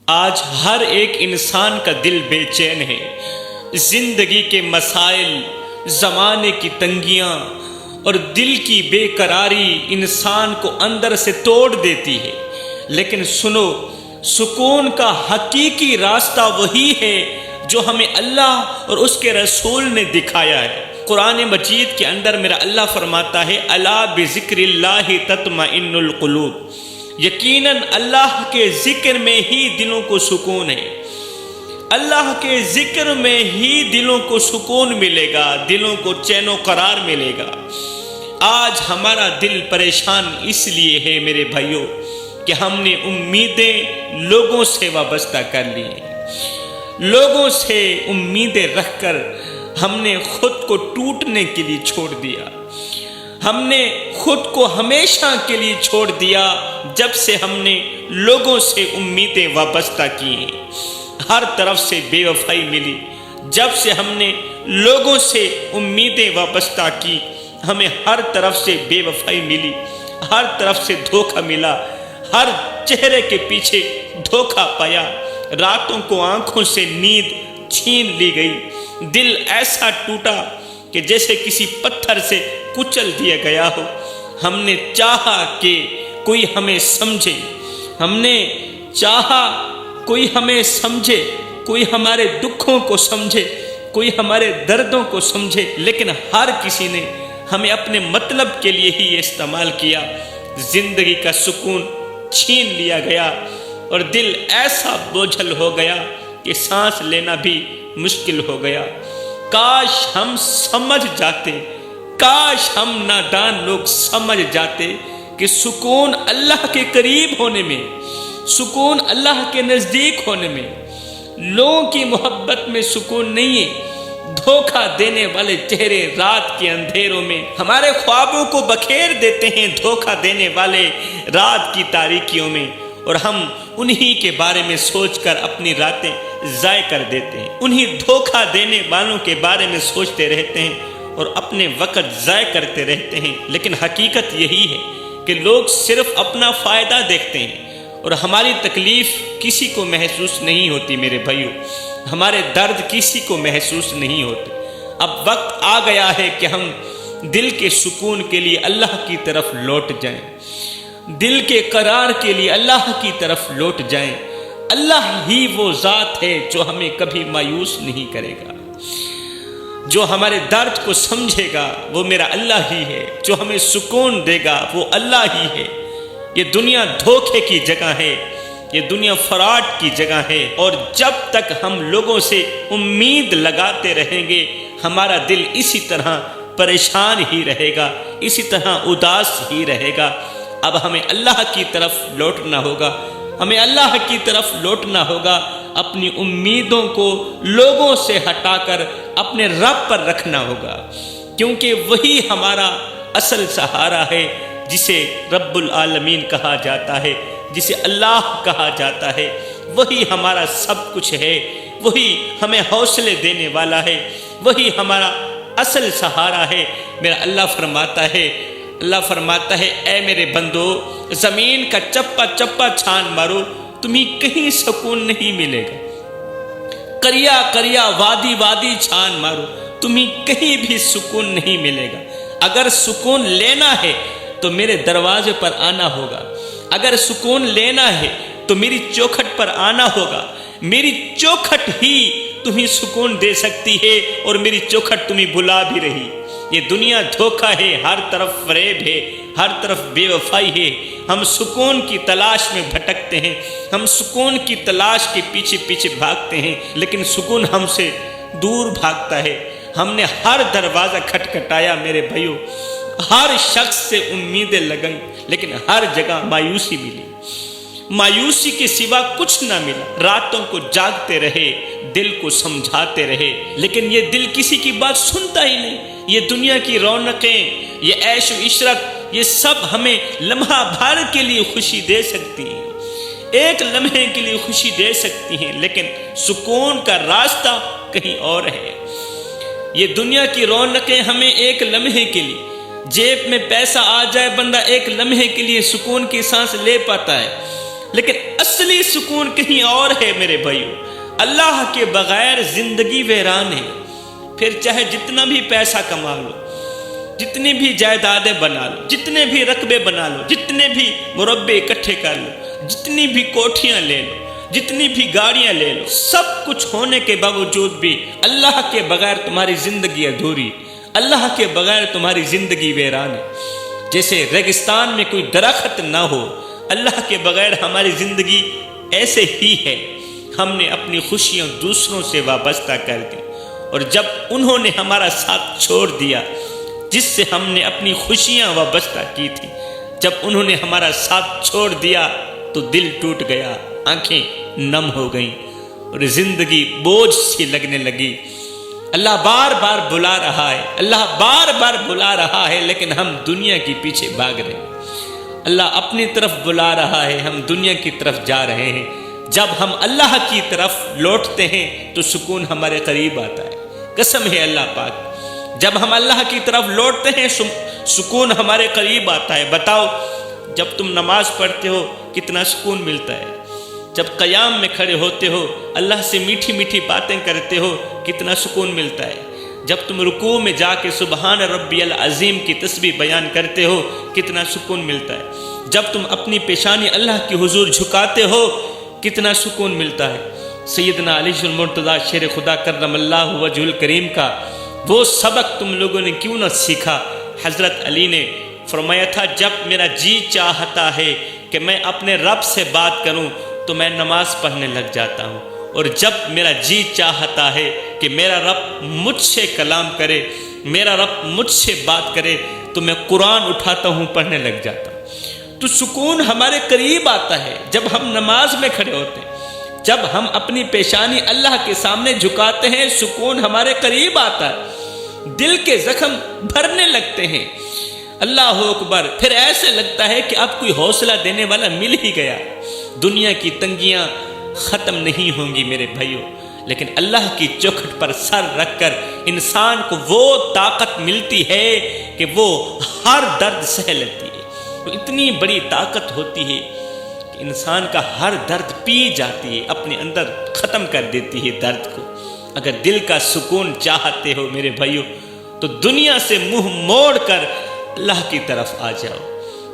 آج ہر ایک انسان کا دل بے چین ہے۔ زندگی کے مسائل، زمانے کی تنگیاں اور دل کی بے قراری انسان کو اندر سے توڑ دیتی ہے۔ لیکن سنو، سکون کا حقیقی راستہ وہی ہے جو ہمیں اللہ اور اس کے رسول نے دکھایا ہے۔ قرآن مجید کے اندر میرا اللہ فرماتا ہے، الا بذکر اللہ تطمئن القلوب، یقیناً اللہ کے ذکر میں ہی دلوں کو سکون ہے۔ اللہ کے ذکر میں ہی دلوں کو سکون ملے گا، دلوں کو چین و قرار ملے گا۔ آج ہمارا دل پریشان اس لیے ہے میرے بھائیوں کہ ہم نے امیدیں لوگوں سے وابستہ کر لی ہیں۔ لوگوں سے امیدیں رکھ کر ہم نے خود کو ٹوٹنے کے لیے چھوڑ دیا۔ ہم نے خود کو ہمیشہ کے لیے چھوڑ دیا جب سے ہم نے لوگوں سے امیدیں وابستہ کی ہیں۔ ہر طرف سے بے وفائی ملی۔ جب سے ہم نے لوگوں سے امیدیں وابستہ کی، ہمیں ہر طرف سے بے وفائی ملی، ہر طرف سے دھوکہ ملا، ہر چہرے کے پیچھے دھوکہ پایا۔ راتوں کو آنکھوں سے نیند چھین لی گئی۔ دل ایسا ٹوٹا کہ جیسے کسی پتھر سے کچل دیا گیا ہو۔ ہم نے چاہا کہ کوئی ہمیں سمجھے، ہم نے چاہا کوئی ہمیں سمجھے، کوئی ہمارے دکھوں کو سمجھے، کوئی ہمارے دردوں کو سمجھے، لیکن ہر کسی نے ہمیں اپنے مطلب کے لیے ہی استعمال کیا۔ زندگی کا سکون چھین لیا گیا اور دل ایسا بوجھل ہو گیا کہ سانس لینا بھی مشکل ہو گیا۔ کاش ہم سمجھ جاتے، کاش ہم نادان لوگ سمجھ جاتے کہ سکون اللہ کے قریب ہونے میں، سکون اللہ کے نزدیک ہونے میں، لوگوں کی محبت میں سکون نہیں ہے۔ دھوکہ دینے والے چہرے رات کے اندھیروں میں ہمارے خوابوں کو بکھیر دیتے ہیں، دھوکہ دینے والے رات کی تاریکیوں میں، اور ہم انہی کے بارے میں سوچ کر اپنی راتیں ضائع کر دیتے ہیں۔ انہی دھوکہ دینے والوں کے بارے میں سوچتے رہتے ہیں اور اپنے وقت ضائع کرتے رہتے ہیں۔ لیکن حقیقت یہی ہے کہ لوگ صرف اپنا فائدہ دیکھتے ہیں اور ہماری تکلیف کسی کو محسوس نہیں ہوتی میرے بھائیوں، ہمارے درد کسی کو محسوس نہیں ہوتے۔ اب وقت آ گیا ہے کہ ہم دل کے سکون کے لیے اللہ کی طرف لوٹ جائیں، دل کے قرار کے لیے اللہ کی طرف لوٹ جائیں۔ اللہ ہی وہ ذات ہے جو ہمیں کبھی مایوس نہیں کرے گا، جو ہمارے درد کو سمجھے گا وہ میرا اللہ ہی ہے، جو ہمیں سکون دے گا وہ اللہ ہی ہے۔ یہ دنیا دھوکے کی جگہ ہے، یہ دنیا فراڈ کی جگہ ہے، اور جب تک ہم لوگوں سے امید لگاتے رہیں گے ہمارا دل اسی طرح پریشان ہی رہے گا، اسی طرح اداس ہی رہے گا۔ اب ہمیں اللہ کی طرف لوٹنا ہوگا، ہمیں اللہ کی طرف لوٹنا ہوگا، اپنی امیدوں کو لوگوں سے ہٹا کر اپنے رب پر رکھنا ہوگا، کیونکہ وہی ہمارا اصل سہارا ہے، جسے رب العالمین کہا جاتا ہے، جسے اللہ کہا جاتا ہے۔ وہی ہمارا سب کچھ ہے، وہی ہمیں حوصلے دینے والا ہے، وہی ہمارا اصل سہارا ہے۔ میرا اللہ فرماتا ہے اے میرے بندو، زمین کا چپا چپا چھان مارو، تمہیں کہیں سکون نہیں ملے گا۔ کریا کریا وادی وادی چھان مارو، تمہیں کہیں بھی سکون نہیں ملے گا۔ اگر سکون لینا ہے تو میرے دروازے پر آنا ہوگا، اگر سکون لینا ہے تو میری چوکھٹ پر آنا ہوگا۔ میری چوکھٹ ہی تمہیں سکون دے سکتی ہے، اور میری چوکھٹ تمہیں بلا بھی رہی۔ یہ دنیا دھوکہ ہے، ہر طرف فریب ہے، ہر طرف بے وفائی ہے۔ ہم سکون کی تلاش میں بھٹکتے ہیں، ہم سکون کی تلاش کے پیچھے پیچھے بھاگتے ہیں، لیکن سکون ہم سے دور بھاگتا ہے۔ ہم نے ہر دروازہ کھٹکھٹایا میرے بھائیوں، ہر شخص سے امیدیں لگائیں، لیکن ہر جگہ مایوسی ملی، مایوسی کے سوا کچھ نہ ملا۔ راتوں کو جاگتے رہے، دل کو سمجھاتے رہے، لیکن یہ دل کسی کی بات سنتا ہی نہیں۔ یہ دنیا کی رونقیں، یہ عیش و عشرت، یہ سب ہمیں لمحہ بھر کے لیے خوشی دے سکتی ہیں، ایک لمحے کے لیے خوشی دے سکتی ہیں، لیکن سکون کا راستہ کہیں اور ہے۔ یہ دنیا کی رونقیں ہمیں ایک لمحے کے لیے، جیب میں پیسہ آ جائے بندہ ایک لمحے کے لیے سکون کی سانس لے پاتا ہے، لیکن اصلی سکون کہیں اور ہے میرے بھائیو۔ اللہ کے بغیر زندگی ویران ہے۔ پھر چاہے جتنا بھی پیسہ کما لو، جتنی بھی جائیدادیں بنا لو، جتنے بھی رقبے بنا لو، جتنے بھی مربع اکٹھے کر لو، جتنی بھی کوٹھیاں لے لو، جتنی بھی گاڑیاں لے لو، سب کچھ ہونے کے باوجود بھی اللہ کے بغیر تمہاری زندگی ادھوری، اللہ کے بغیر تمہاری زندگی ویران ہے۔ جیسے ریگستان میں کوئی درخت نہ ہو، اللہ کے بغیر ہماری زندگی ایسے ہی ہے۔ ہم نے اپنی خوشیاں دوسروں سے وابستہ کر دی، اور جب انہوں نے ہمارا ساتھ چھوڑ دیا جس سے ہم نے اپنی خوشیاں وابستہ کی تھی، جب انہوں نے ہمارا ساتھ چھوڑ دیا تو دل ٹوٹ گیا، آنکھیں نم ہو گئیں اور زندگی بوجھ سی لگنے لگی۔ اللہ بار بار بلا رہا ہے، اللہ بار بار بلا رہا ہے، لیکن ہم دنیا کے پیچھے بھاگ رہے ہیں۔ اللہ اپنی طرف بلا رہا ہے، ہم دنیا کی طرف جا رہے ہیں۔ جب ہم اللہ کی طرف لوٹتے ہیں تو سکون ہمارے قریب آتا ہے، قسم ہے اللہ پاک۔ جب ہم اللہ کی طرف لوٹتے ہیں سکون ہمارے قریب آتا ہے۔ بتاؤ، جب تم نماز پڑھتے ہو کتنا سکون ملتا ہے، جب قیام میں کھڑے ہوتے ہو اللہ سے میٹھی میٹھی باتیں کرتے ہو کتنا سکون ملتا ہے، جب تم رکوع میں جا کے سبحان ربی العظیم کی تسبیح بیان کرتے ہو کتنا سکون ملتا ہے، جب تم اپنی پیشانی اللہ کی حضور جھکاتے ہو کتنا سکون ملتا ہے۔ سیدنا علی المرتضیٰ شیر خدا کرم اللہ وجہ الکریم کا وہ سبق تم لوگوں نے کیوں نہ سیکھا؟ حضرت علی نے فرمایا تھا، جب میرا جی چاہتا ہے کہ میں اپنے رب سے بات کروں تو میں نماز پڑھنے لگ جاتا ہوں، اور جب میرا جی چاہتا ہے کہ میرا رب مجھ سے کلام کرے، میرا رب مجھ سے بات کرے تو میں قرآن اٹھاتا ہوں، پڑھنے لگ جاتا ہوں۔ تو سکون ہمارے قریب آتا ہے جب ہم نماز میں کھڑے ہوتے ہیں، جب ہم اپنی پیشانی اللہ کے سامنے جھکاتے ہیں، سکون ہمارے قریب آتا ہے، دل کے زخم بھرنے لگتے ہیں۔ اللہ اکبر، پھر ایسے لگتا ہے کہ اب کوئی حوصلہ دینے والا مل ہی گیا۔ دنیا کی تنگیاں ختم نہیں ہوں گی میرے بھائیوں، لیکن اللہ کی چوکھٹ پر سر رکھ کر انسان کو وہ طاقت ملتی ہے کہ وہ ہر درد سہ لیتی ہے۔ تو اتنی بڑی طاقت ہوتی ہے کہ انسان کا ہر درد پی جاتی ہے، اپنے اندر ختم کر دیتی ہے درد کو۔ اگر دل کا سکون چاہتے ہو میرے بھائیوں تو دنیا سے منہ موڑ کر اللہ کی طرف آ جاؤ۔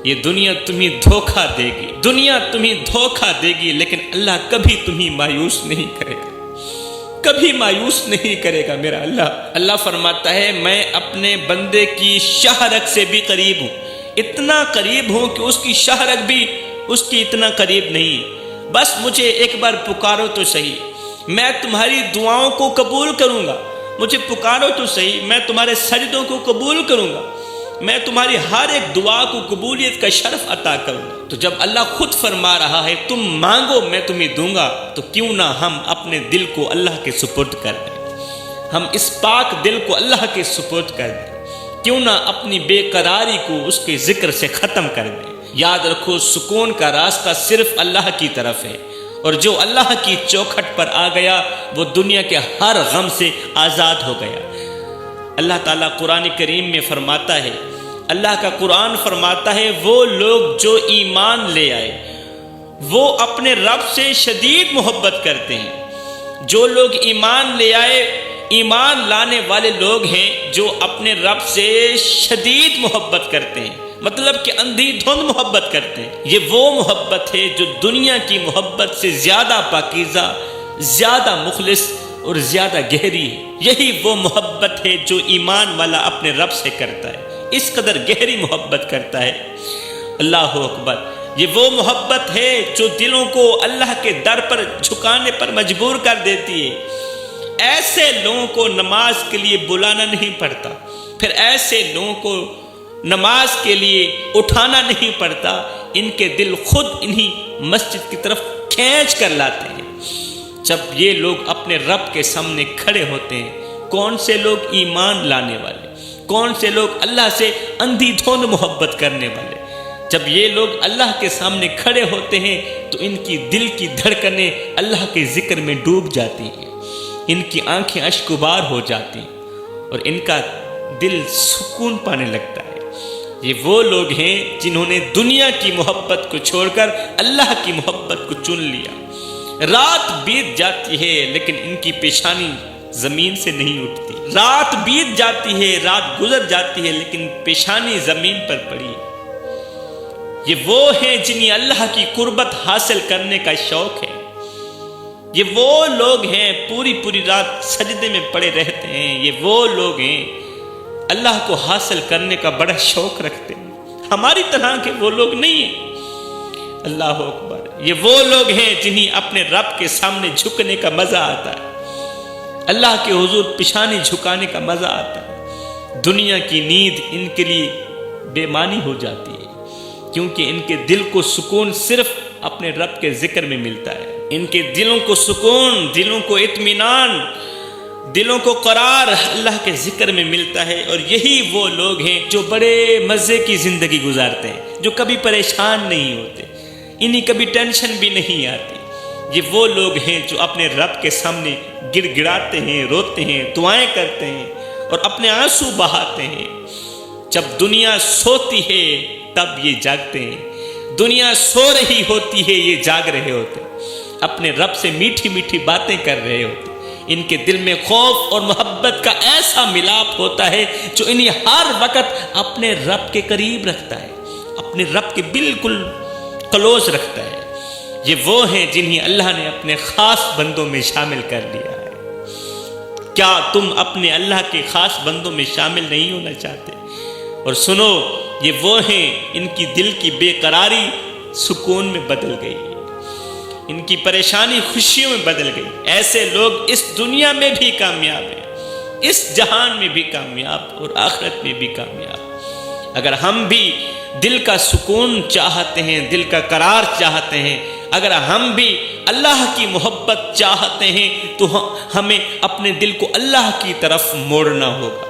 یہ دنیا تمہیں دھوکہ دے گی، دنیا تمہیں دھوکہ دے گی، لیکن اللہ کبھی تمہیں مایوس نہیں کرے گا، کبھی مایوس نہیں کرے گا میرا اللہ۔ اللہ فرماتا ہے، میں اپنے بندے کی شہرک سے بھی قریب ہوں، اتنا قریب ہوں کہ اس کی شہرک بھی اس کی اتنا قریب نہیں۔ بس مجھے ایک بار پکارو تو صحیح، میں تمہاری دعاؤں کو قبول کروں گا۔ مجھے پکارو تو صحیح، میں تمہارے سجدوں کو قبول کروں گا، میں تمہاری ہر ایک دعا کو قبولیت کا شرف عطا کروں گا۔ تو جب اللہ خود فرما رہا ہے تم مانگو میں تمہیں دوں گا، تو کیوں نہ ہم اپنے دل کو اللہ کے سپرد کر دیں، ہم اس پاک دل کو اللہ کے سپرد کر دیں، کیوں نہ اپنی بے قراری کو اس کے ذکر سے ختم کر دیں۔ یاد رکھو، سکون کا راستہ صرف اللہ کی طرف ہے، اور جو اللہ کی چوکھٹ پر آ گیا وہ دنیا کے ہر غم سے آزاد ہو گیا۔ اللہ تعالیٰ قرآن کریم میں فرماتا ہے، اللہ کا قرآن فرماتا ہے، وہ لوگ جو ایمان لے آئے وہ اپنے رب سے شدید محبت کرتے ہیں۔ جو لوگ ایمان لے آئے، ایمان لانے والے لوگ ہیں جو اپنے رب سے شدید محبت کرتے ہیں، مطلب کہ اندھی دھند محبت کرتے ہیں۔ یہ وہ محبت ہے جو دنیا کی محبت سے زیادہ پاکیزہ، زیادہ مخلص اور زیادہ گہری ہے۔ یہی وہ محبت ہے جو ایمان والا اپنے رب سے کرتا ہے، اس قدر گہری محبت کرتا ہے۔ اللہ اکبر، یہ وہ محبت ہے جو دلوں کو اللہ کے در پر جھکانے پر مجبور کر دیتی ہے۔ ایسے لوگوں کو نماز کے لیے بلانا نہیں پڑتا، پھر ایسے لوگوں کو نماز کے لیے اٹھانا نہیں پڑتا، ان کے دل خود انہی مسجد کی طرف کھینچ کر لاتے ہیں۔ جب یہ لوگ اپنے رب کے سامنے کھڑے ہوتے ہیں، کون سے لوگ ایمان لانے والے، کون سے لوگ اللہ سے اندھی دھند محبت کرنے والے، جب یہ لوگ اللہ کے سامنے کھڑے ہوتے ہیں تو ان کی دل کی دھڑکنیں اللہ کے ذکر میں ڈوب جاتی ہیں، ان کی آنکھیں اشکبار ہو جاتی ہیں، اور ان کا دل سکون پانے لگتا ہے۔ یہ وہ لوگ ہیں جنہوں نے دنیا کی محبت کو چھوڑ کر اللہ کی محبت کو چن لیا۔ رات بیت جاتی ہے لیکن ان کی پیشانی زمین سے نہیں اٹھتی۔ رات بیت جاتی ہے، رات گزر جاتی ہے لیکن پیشانی زمین پر پڑی ہے۔ یہ وہ ہیں جنہیں اللہ کی قربت حاصل کرنے کا شوق ہے۔ یہ وہ لوگ ہیں پوری پوری رات سجدے میں پڑے رہتے ہیں۔ یہ وہ لوگ ہیں اللہ کو حاصل کرنے کا بڑا شوق رکھتے ہیں۔ ہماری طرح کے وہ لوگ نہیں ہیں۔ اللہ اکبر۔ یہ وہ لوگ ہیں جنہیں اپنے رب کے سامنے جھکنے کا مزہ آتا ہے، اللہ کے حضور پیشانی جھکانے کا مزہ آتا ہے۔ دنیا کی نیند ان کے لیے بے معنی ہو جاتی ہے، کیونکہ ان کے دل کو سکون صرف اپنے رب کے ذکر میں ملتا ہے۔ ان کے دلوں کو سکون، دلوں کو اطمینان، دلوں کو قرار اللہ کے ذکر میں ملتا ہے۔ اور یہی وہ لوگ ہیں جو بڑے مزے کی زندگی گزارتے ہیں، جو کبھی پریشان نہیں ہوتے، انہیں کبھی ٹینشن بھی نہیں آتی۔ یہ وہ لوگ ہیں جو اپنے رب کے سامنے گڑ گڑاتے ہیں، روتے ہیں، دعائیں کرتے ہیں اور اپنے آنسو بہاتے ہیں۔ جب دنیا سوتی ہے تب یہ جاگتے ہیں، دنیا سو رہی ہوتی ہے یہ جاگ رہے ہوتے ہیں، اپنے رب سے میٹھی میٹھی باتیں کر رہے ہوتے ہیں۔ ان کے دل میں خوف اور محبت کا ایسا ملاپ ہوتا ہے جو انہیں ہر وقت اپنے رب کے قریب رکھتا ہے، اپنے رب کے بالکل کلوز رکھتا ہے۔ یہ وہ ہیں جنہیں اللہ نے اپنے خاص بندوں میں شامل کر لیا ہے۔ کیا تم اپنے اللہ کے خاص بندوں میں شامل نہیں ہونا چاہتے؟ اور سنو، یہ وہ ہیں ان کی دل کی بے قراری سکون میں بدل گئی، ان کی پریشانی خوشیوں میں بدل گئی۔ ایسے لوگ اس دنیا میں بھی کامیاب ہیں، اس جہان میں بھی کامیاب اور آخرت میں بھی کامیاب۔ اگر ہم بھی دل کا سکون چاہتے ہیں، دل کا قرار چاہتے ہیں، اگر ہم بھی اللہ کی محبت چاہتے ہیں تو ہمیں اپنے دل کو اللہ کی طرف موڑنا ہوگا،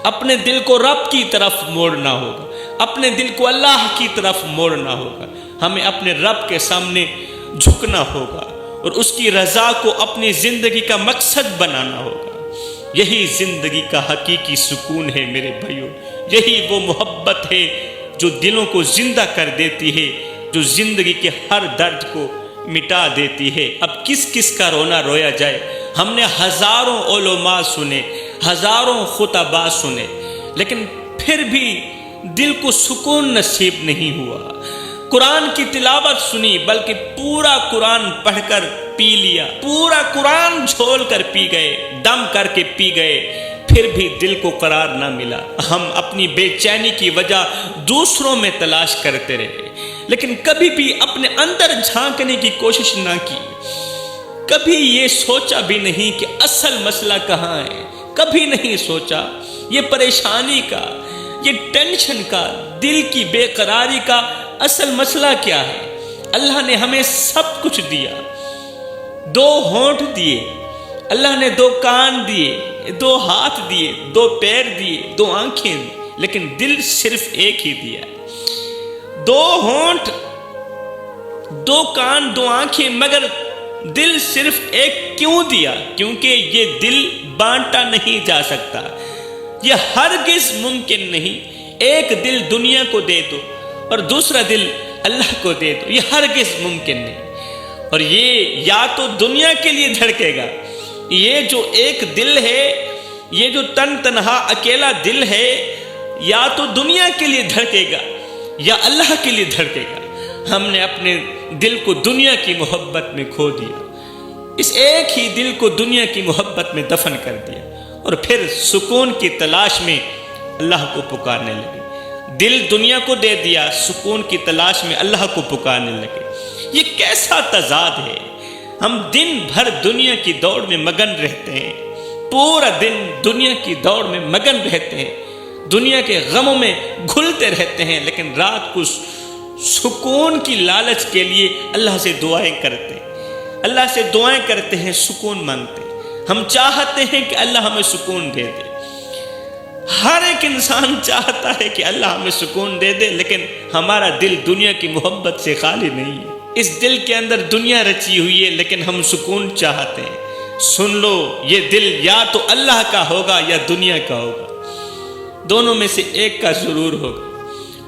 اپنے دل کو رب کی طرف موڑنا ہوگا، اپنے دل کو اللہ کی طرف موڑنا ہوگا۔ ہمیں اپنے رب کے سامنے جھکنا ہوگا اور اس کی رضا کو اپنی زندگی کا مقصد بنانا ہوگا۔ یہی زندگی کا حقیقی سکون ہے میرے بھائیوں، یہی وہ محبت ہے جو دلوں کو زندہ کر دیتی ہے، جو زندگی کے ہر درد کو مٹا دیتی ہے۔ اب کس کس کا رونا رویا جائے؟ ہم نے ہزاروں علماء سنے، ہزاروں خطباء سنے، لیکن پھر بھی دل کو سکون نصیب نہیں ہوا۔ قرآن کی تلاوت سنی بلکہ پورا قرآن پڑھ کر پی لیا، پورا قرآن جھول کر پی گئے، دم کر کے پی گئے، پھر بھی دل کو قرار نہ ملا۔ ہم اپنی بے چینی کی وجہ دوسروں میں تلاش کرتے رہے، لیکن کبھی بھی اپنے اندر جھانکنے کی کوشش نہ کی۔ کبھی یہ سوچا بھی نہیں کہ اصل مسئلہ کہاں ہے، کبھی نہیں سوچا یہ پریشانی کا، یہ ٹینشن کا، دل کی بے قراری کا اصل مسئلہ کیا ہے۔ اللہ نے ہمیں سب کچھ دیا، 2 ہونٹ دیے، اللہ نے 2 کان دیے، 2 ہاتھ دیے، 2 پیر دیے، 2 آنکھیں دی، لیکن دل صرف ایک ہی دیا۔ 2 ہونٹ، 2 کان، 2 آنکھیں، مگر دل صرف ایک کیوں دیا؟ کیونکہ یہ دل بانٹا نہیں جا سکتا، یہ ہرگز ممکن نہیں۔ ایک دل دنیا کو دے دو اور دوسرا دل اللہ کو دے دو، یہ ہرگز ممکن نہیں۔ اور یہ یا تو دنیا کے لیے دھڑکے گا، یہ جو ایک دل ہے، یہ جو تنہا اکیلا دل ہے، یا تو دنیا کے لیے دھڑکے گا یا اللہ کے لیے دھڑکے گا۔ ہم نے اپنے دل کو دنیا کی محبت میں کھو دیا، اس ایک ہی دل کو دنیا کی محبت میں دفن کر دیا، اور پھر سکون کی تلاش میں اللہ کو پکارنے لگے۔ دل دنیا کو دے دیا، سکون کی تلاش میں اللہ کو پکارنے لگے۔ یہ کیسا تضاد ہے؟ ہم دن بھر دنیا کی دوڑ میں مگن رہتے ہیں، پورا دن دنیا کی دوڑ میں مگن رہتے ہیں، دنیا کے غموں میں گھلتے رہتے ہیں، لیکن رات کو سکون کی لالچ کے لیے اللہ سے دعائیں کرتے ہیں، اللہ سے دعائیں کرتے ہیں، سکون مانگتے ہیں۔ ہم چاہتے ہیں کہ اللہ ہمیں سکون دے دے، ہر ایک انسان چاہتا ہے کہ اللہ ہمیں سکون دے دے، لیکن ہمارا دل دنیا کی محبت سے خالی نہیں ہے۔ اس دل کے اندر دنیا رچی ہوئی ہے، لیکن ہم سکون چاہتے ہیں۔ سن لو، یہ دل یا تو اللہ کا ہوگا یا دنیا کا ہوگا، دونوں میں سے ایک کا ضرور ہوگا۔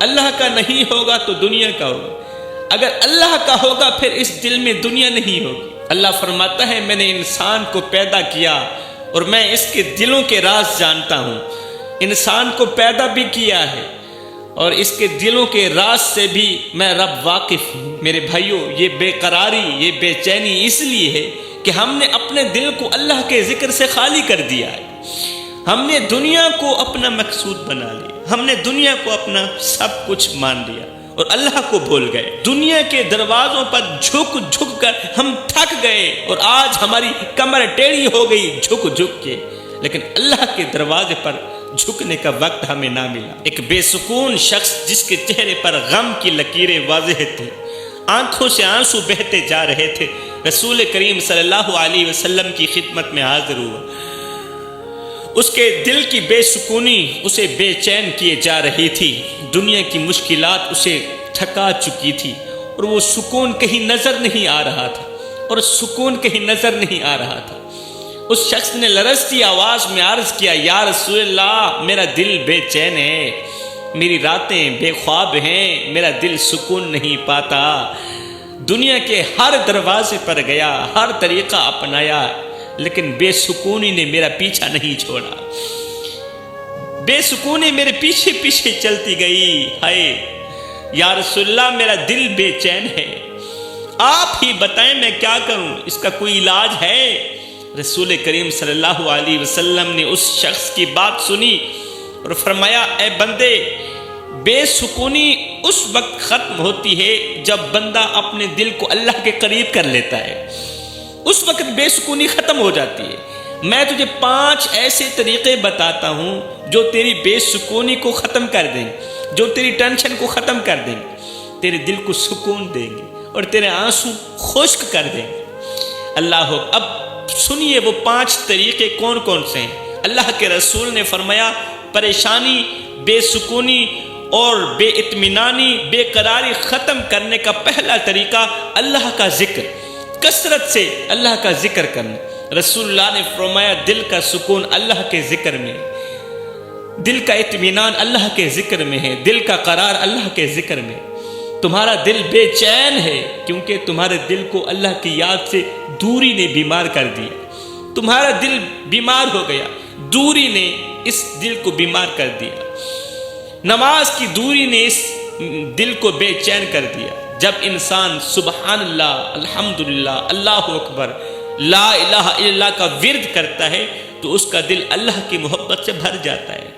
اللہ کا نہیں ہوگا تو دنیا کا ہوگا، اگر اللہ کا ہوگا پھر اس دل میں دنیا نہیں ہوگی۔ اللہ فرماتا ہے میں نے انسان کو پیدا کیا اور میں اس کے دلوں کے راز جانتا ہوں۔ انسان کو پیدا بھی کیا ہے اور اس کے دلوں کے راز سے بھی میں رب واقف ہوں۔ میرے بھائیوں، یہ بے قراری، یہ بے چینی اس لیے ہے کہ ہم نے اپنے دل کو اللہ کے ذکر سے خالی کر دیا ہے۔ ہم نے دنیا کو اپنا مقصود بنا لیا، ہم نے دنیا کو اپنا سب کچھ مان لیا اور اللہ کو بھول گئے۔ دنیا کے دروازوں پر جھک جھک کر ہم تھک گئے اور آج ہماری کمر ٹیڑھی ہو گئی جھک جھک کے، لیکن اللہ کے دروازے پر جھکنے کا وقت ہمیں نہ ملا۔ ایک بے سکون شخص جس کے چہرے پر غم کی لکیریں واضح تھیں، آنکھوں سے آنسو بہتے جا رہے تھے، رسول کریم صلی اللہ علیہ وسلم کی خدمت میں حاضر ہوا۔ اس کے دل کی بے سکونی اسے بے چین کیے جا رہی تھی، دنیا کی مشکلات اسے تھکا چکی تھی اور وہ سکون کہیں نظر نہیں آ رہا تھا، اور سکون کہیں نظر نہیں آ رہا تھا۔ اس شخص نے لرزتی آواز میں عرض کیا، یا رسول اللہ، میرا دل بے چین ہے، میری راتیں بے خواب ہیں، میرا دل سکون نہیں پاتا۔ دنیا کے ہر دروازے پر گیا، ہر طریقہ اپنایا، لیکن بے سکونی نے میرا پیچھا نہیں چھوڑا، بے سکونی میرے پیچھے پیچھے چلتی گئی۔ ہائے یا رسول اللہ، میرا دل بے چین ہے، آپ ہی بتائیں میں کیا کروں، اس کا کوئی علاج ہے؟ رسول کریم صلی اللہ علیہ وسلم نے اس شخص کی بات سنی اور فرمایا، اے بندے، بے سکونی اس وقت ختم ہوتی ہے جب بندہ اپنے دل کو اللہ کے قریب کر لیتا ہے، اس وقت بے سکونی ختم ہو جاتی ہے۔ میں تجھے 5 ایسے طریقے بتاتا ہوں جو تیری بے سکونی کو ختم کر دیں گے، جو تیری ٹینشن کو ختم کر دیں گے، تیرے دل کو سکون دیں گے اور تیرے آنسو خشک کر دیں گے۔ اللہ ہو، اب سنیے وہ 5 طریقے کون کون سے ہیں۔ اللہ کے رسول نے فرمایا، پریشانی، بے سکونی اور بے اطمینانی، بے قراری ختم کرنے کا پہلا طریقہ اللہ کا ذکر، کثرت سے اللہ کا ذکر کرنا۔ رسول اللہ نے فرمایا، دل کا سکون اللہ کے ذکر میں، دل کا اطمینان اللہ کے ذکر میں ہے، دل کا قرار اللہ کے ذکر میں۔ تمہارا دل بے چین ہے کیونکہ تمہارے دل کو اللہ کی یاد سے دوری نے بیمار کر دیا، تمہارا دل بیمار ہو گیا، دوری نے اس دل کو بیمار کر دیا، نماز کی دوری نے اس دل کو بے چین کر دیا۔ جب انسان سبحان اللہ، الحمدللہ، اللہ اکبر، لا الہ الا اللہ کا ورد کرتا ہے تو اس کا دل اللہ کی محبت سے بھر جاتا ہے،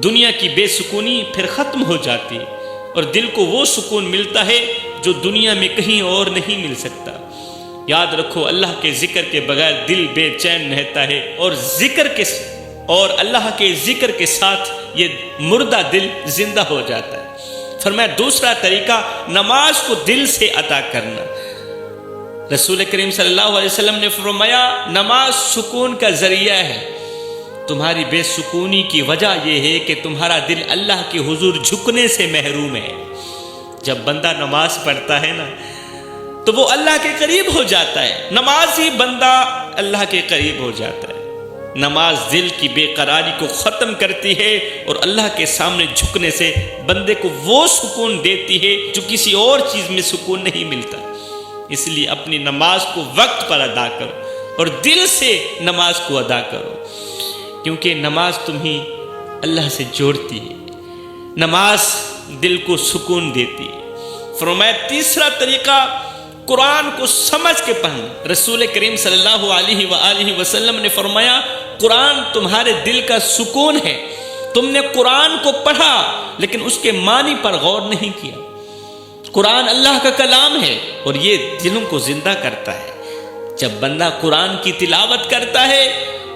دنیا کی بے سکونی پھر ختم ہو جاتی ہے اور دل کو وہ سکون ملتا ہے جو دنیا میں کہیں اور نہیں مل سکتا۔ یاد رکھو، اللہ کے ذکر کے بغیر دل بے چین رہتا ہے، اور اللہ کے ذکر کے ساتھ یہ مردہ دل زندہ ہو جاتا ہے۔ فرمایا دوسرا طریقہ، نماز کو دل سے ادا کرنا۔ رسول کریم صلی اللہ علیہ وسلم نے فرمایا، نماز سکون کا ذریعہ ہے۔ تمہاری بے سکونی کی وجہ یہ ہے کہ تمہارا دل اللہ کے حضور جھکنے سے محروم ہے۔ جب بندہ نماز پڑھتا ہے نا تو وہ اللہ کے قریب ہو جاتا ہے، نماز ہی بندہ اللہ کے قریب ہو جاتا ہے۔ نماز دل کی بے قراری کو ختم کرتی ہے اور اللہ کے سامنے جھکنے سے بندے کو وہ سکون دیتی ہے جو کسی اور چیز میں سکون نہیں ملتا۔ اس لیے اپنی نماز کو وقت پر ادا کرو اور دل سے نماز کو ادا کرو، کیونکہ نماز تمہیں اللہ سے جوڑتی ہے، نماز دل کو سکون دیتی ہے۔ فرمایا تیسرا طریقہ، قرآن کو سمجھ کے پڑھنا۔ رسول کریم صلی اللہ علیہ وآلہ وسلم نے فرمایا، قرآن تمہارے دل کا سکون ہے۔ تم نے قرآن کو پڑھا لیکن اس کے معنی پر غور نہیں کیا۔ قرآن اللہ کا کلام ہے اور یہ دلوں کو زندہ کرتا ہے۔ جب بندہ قرآن کی تلاوت کرتا ہے،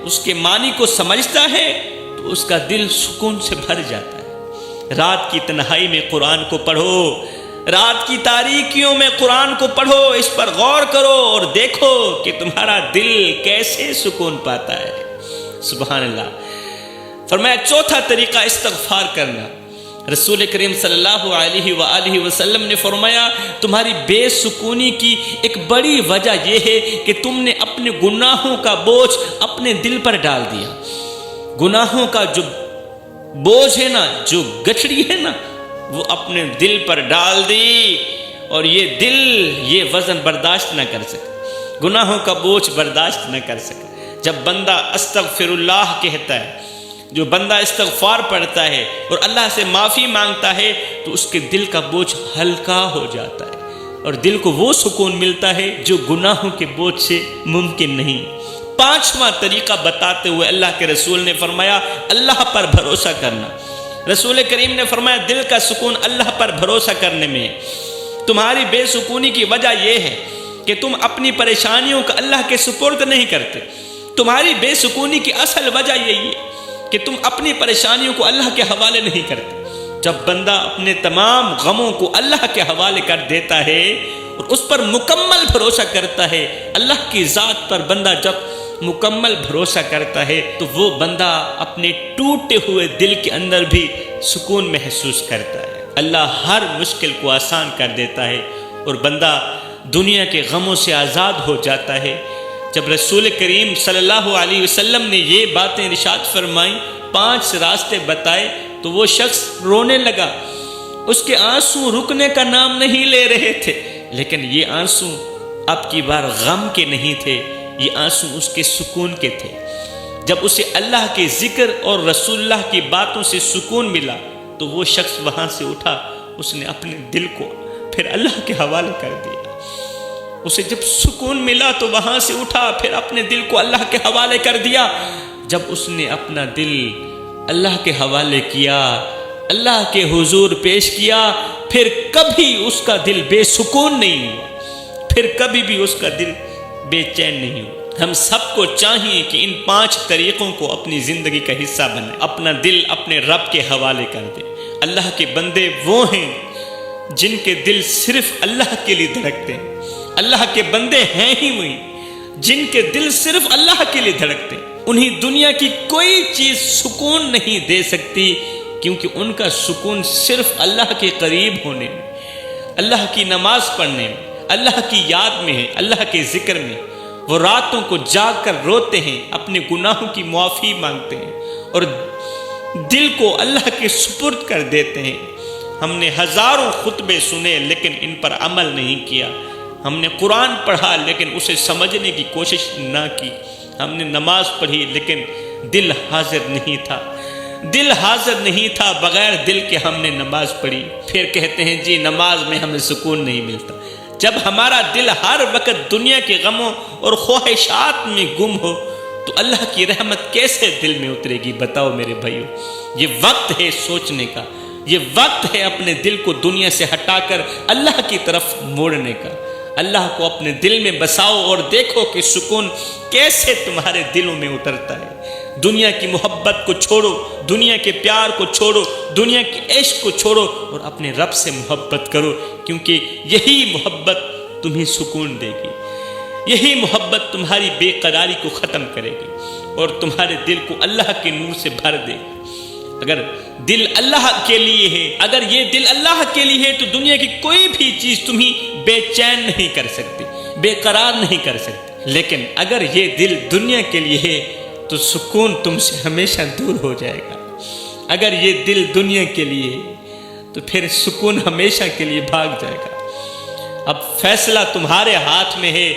اس کے معنی کو سمجھتا ہے تو اس کا دل سکون سے بھر جاتا ہے۔ رات کی تنہائی میں قرآن کو پڑھو، رات کی تاریکیوں میں قرآن کو پڑھو، اس پر غور کرو اور دیکھو کہ تمہارا دل کیسے سکون پاتا ہے۔ سبحان اللہ۔ فرمایا چوتھا طریقہ، استغفار کرنا۔ رسول کریم صلی اللہ علیہ وآلہ وسلم نے فرمایا، تمہاری بے سکونی کی ایک بڑی وجہ یہ ہے کہ تم نے اپنے گناہوں کا بوجھ اپنے دل پر ڈال دیا۔ گناہوں کا جو بوجھ ہے نا، جو گٹھڑی ہے نا، وہ اپنے دل پر ڈال دی، اور یہ دل یہ وزن برداشت نہ کر سکا، گناہوں کا بوجھ برداشت نہ کر سکا۔ جب بندہ استغفر اللہ کہتا ہے، جو بندہ استغفار پڑھتا ہے اور اللہ سے معافی مانگتا ہے، تو اس کے دل کا بوجھ ہلکا ہو جاتا ہے، اور دل کو وہ سکون ملتا ہے جو گناہوں کے بوجھ سے ممکن نہیں۔ پانچواں طریقہ بتاتے ہوئے اللہ کے رسول نے فرمایا اللہ پر بھروسہ کرنا۔ رسول کریم نے فرمایا دل کا سکون اللہ پر بھروسہ کرنے میں ہے۔ تمہاری بے سکونی کی وجہ یہ ہے کہ تم اپنی پریشانیوں کا اللہ کے سپرد نہیں کرتے۔ تمہاری بے سکونی کی اصل وجہ یہی ہے کہ تم اپنی پریشانیوں کو اللہ کے حوالے نہیں کرتے۔ جب بندہ اپنے تمام غموں کو اللہ کے حوالے کر دیتا ہے اور اس پر مکمل بھروسہ کرتا ہے، اللہ کی ذات پر بندہ جب مکمل بھروسہ کرتا ہے تو وہ بندہ اپنے ٹوٹے ہوئے دل کے اندر بھی سکون محسوس کرتا ہے۔ اللہ ہر مشکل کو آسان کر دیتا ہے اور بندہ دنیا کے غموں سے آزاد ہو جاتا ہے۔ جب رسول کریم صلی اللہ علیہ وسلم نے یہ باتیں ارشاد فرمائیں، 5 راستے بتائے، تو وہ شخص رونے لگا۔ اس کے آنسو رکنے کا نام نہیں لے رہے تھے، لیکن یہ آنسو اب کی بار غم کے نہیں تھے، یہ آنسو اس کے سکون کے تھے۔ جب اسے اللہ کے ذکر اور رسول اللہ کی باتوں سے سکون ملا تو وہ شخص وہاں سے اٹھا، اس نے اپنے دل کو پھر اللہ کے حوالے کر دیا۔ اسے جب سکون ملا تو وہاں سے اٹھا، پھر اپنے دل کو اللہ کے حوالے کر دیا۔ جب اس نے اپنا دل اللہ کے حوالے کیا، اللہ کے حضور پیش کیا، پھر کبھی اس کا دل بے سکون نہیں ہوا، پھر کبھی بھی اس کا دل بے چین نہیں ہوا۔ ہم سب کو چاہیے کہ ان 5 طریقوں کو اپنی زندگی کا حصہ بنائیں، اپنا دل اپنے رب کے حوالے کر دیں۔ اللہ کے بندے وہ ہیں جن کے دل صرف اللہ کے لیے دھڑکتے ہیں۔ اللہ کے بندے ہیں ہی وہی جن کے دل صرف اللہ کے لیے دھڑکتے ہیں۔ انہیں دنیا کی کوئی چیز سکون نہیں دے سکتی، کیونکہ ان کا سکون صرف اللہ کے قریب ہونے میں، اللہ کی نماز پڑھنے میں، اللہ کی یاد میں ہے، اللہ کے ذکر میں۔ وہ راتوں کو جاگ کر روتے ہیں، اپنے گناہوں کی معافی مانگتے ہیں اور دل کو اللہ کے سپرد کر دیتے ہیں۔ ہم نے ہزاروں خطبے سنے لیکن ان پر عمل نہیں کیا۔ ہم نے قرآن پڑھا لیکن اسے سمجھنے کی کوشش نہ کی۔ ہم نے نماز پڑھی لیکن دل حاضر نہیں تھا۔ دل حاضر نہیں تھا، بغیر دل کے ہم نے نماز پڑھی، پھر کہتے ہیں جی نماز میں ہمیں سکون نہیں ملتا۔ جب ہمارا دل ہر وقت دنیا کے غموں اور خواہشات میں گم ہو تو اللہ کی رحمت کیسے دل میں اترے گی؟ بتاؤ میرے بھائیو۔ یہ وقت ہے سوچنے کا، یہ وقت ہے اپنے دل کو دنیا سے ہٹا کر اللہ کی طرف موڑنے کا۔ اللہ کو اپنے دل میں بساؤ اور دیکھو کہ سکون کیسے تمہارے دلوں میں اترتا ہے۔ دنیا کی محبت کو چھوڑو، دنیا کے پیار کو چھوڑو، دنیا کے عشق کو چھوڑو اور اپنے رب سے محبت کرو، کیونکہ یہی محبت تمہیں سکون دے گی، یہی محبت تمہاری بے قراری کو ختم کرے گی اور تمہارے دل کو اللہ کے نور سے بھر دے گی۔ اگر دل اللہ کے لیے ہے، اگر یہ دل اللہ کے لیے ہے تو دنیا کی کوئی بھی چیز تمہیں بے چین نہیں کر سکتی، بے قرار نہیں کر سکتی۔ لیکن اگر یہ دل دنیا کے لیے ہے تو سکون تم سے ہمیشہ دور ہو جائے گا۔ اگر یہ دل دنیا کے لیے ہے تو پھر سکون ہمیشہ کے لیے بھاگ جائے گا۔ اب فیصلہ تمہارے ہاتھ میں ہے،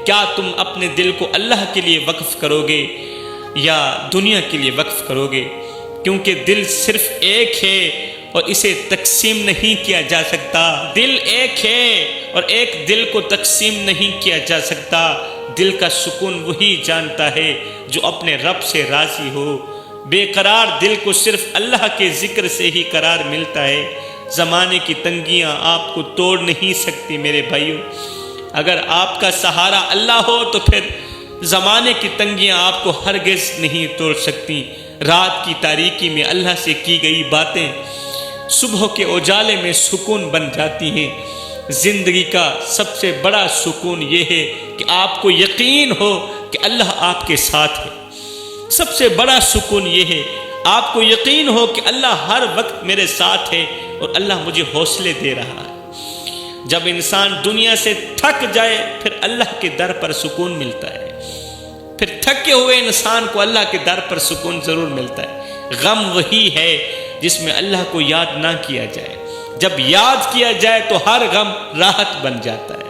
کیا تم اپنے دل کو اللہ کے لیے وقف کرو گے یا دنیا کے لیے وقف کرو گے؟ کیونکہ دل صرف ایک ہے اور اسے تقسیم نہیں کیا جا سکتا۔ دل ایک ہے اور ایک دل کو تقسیم نہیں کیا جا سکتا۔ دل کا سکون وہی جانتا ہے جو اپنے رب سے راضی ہو۔ بے قرار دل کو صرف اللہ کے ذکر سے ہی قرار ملتا ہے۔ زمانے کی تنگیاں آپ کو توڑ نہیں سکتی میرے بھائیو۔ اگر آپ کا سہارا اللہ ہو تو پھر زمانے کی تنگیاں آپ کو ہرگز نہیں توڑ سکتی۔ رات کی تاریکی میں اللہ سے کی گئی باتیں صبح کے اجالے میں سکون بن جاتی ہیں۔ زندگی کا سب سے بڑا سکون یہ ہے کہ آپ کو یقین ہو کہ اللہ آپ کے ساتھ ہے۔ سب سے بڑا سکون یہ ہے آپ کو یقین ہو کہ اللہ ہر وقت میرے ساتھ ہے اور اللہ مجھے حوصلے دے رہا ہے۔ جب انسان دنیا سے تھک جائے پھر اللہ کے در پر سکون ملتا ہے۔ پھر تھکے ہوئے انسان کو اللہ کے در پر سکون ضرور ملتا ہے۔ غم وہی ہے جس میں اللہ کو یاد نہ کیا جائے، جب یاد کیا جائے تو ہر غم راحت بن جاتا ہے۔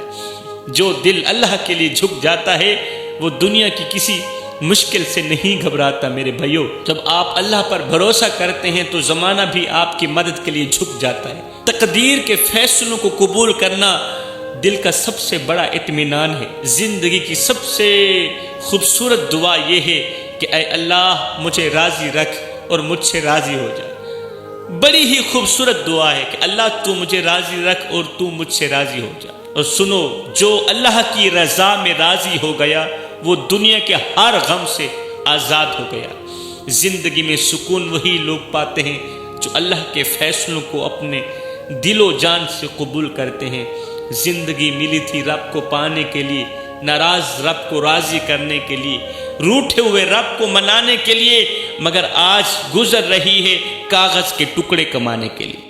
جو دل اللہ کے لیے جھک جاتا ہے وہ دنیا کی کسی مشکل سے نہیں گھبراتا۔ میرے بھائیو، جب آپ اللہ پر بھروسہ کرتے ہیں تو زمانہ بھی آپ کی مدد کے لیے جھک جاتا ہے۔ تقدیر کے فیصلوں کو قبول کرنا دل کا سب سے بڑا اطمینان ہے۔ زندگی کی سب سے خوبصورت دعا یہ ہے کہ اے اللہ مجھے راضی رکھ اور مجھ سے راضی ہو جا۔ بڑی ہی خوبصورت دعا ہے کہ اللہ تو مجھے راضی رکھ اور تو مجھ سے راضی ہو جا۔ اور سنو، جو اللہ کی رضا میں راضی ہو گیا وہ دنیا کے ہر غم سے آزاد ہو گیا۔ زندگی میں سکون وہی لوگ پاتے ہیں جو اللہ کے فیصلوں کو اپنے دل و جان سے قبول کرتے ہیں۔ زندگی ملی تھی رب کو پانے کے لیے، ناراض رب کو راضی کرنے کے لیے، روٹھے ہوئے رب کو منانے کے لیے، مگر آج گزر رہی ہے کاغذ کے ٹکڑے کمانے کے لیے۔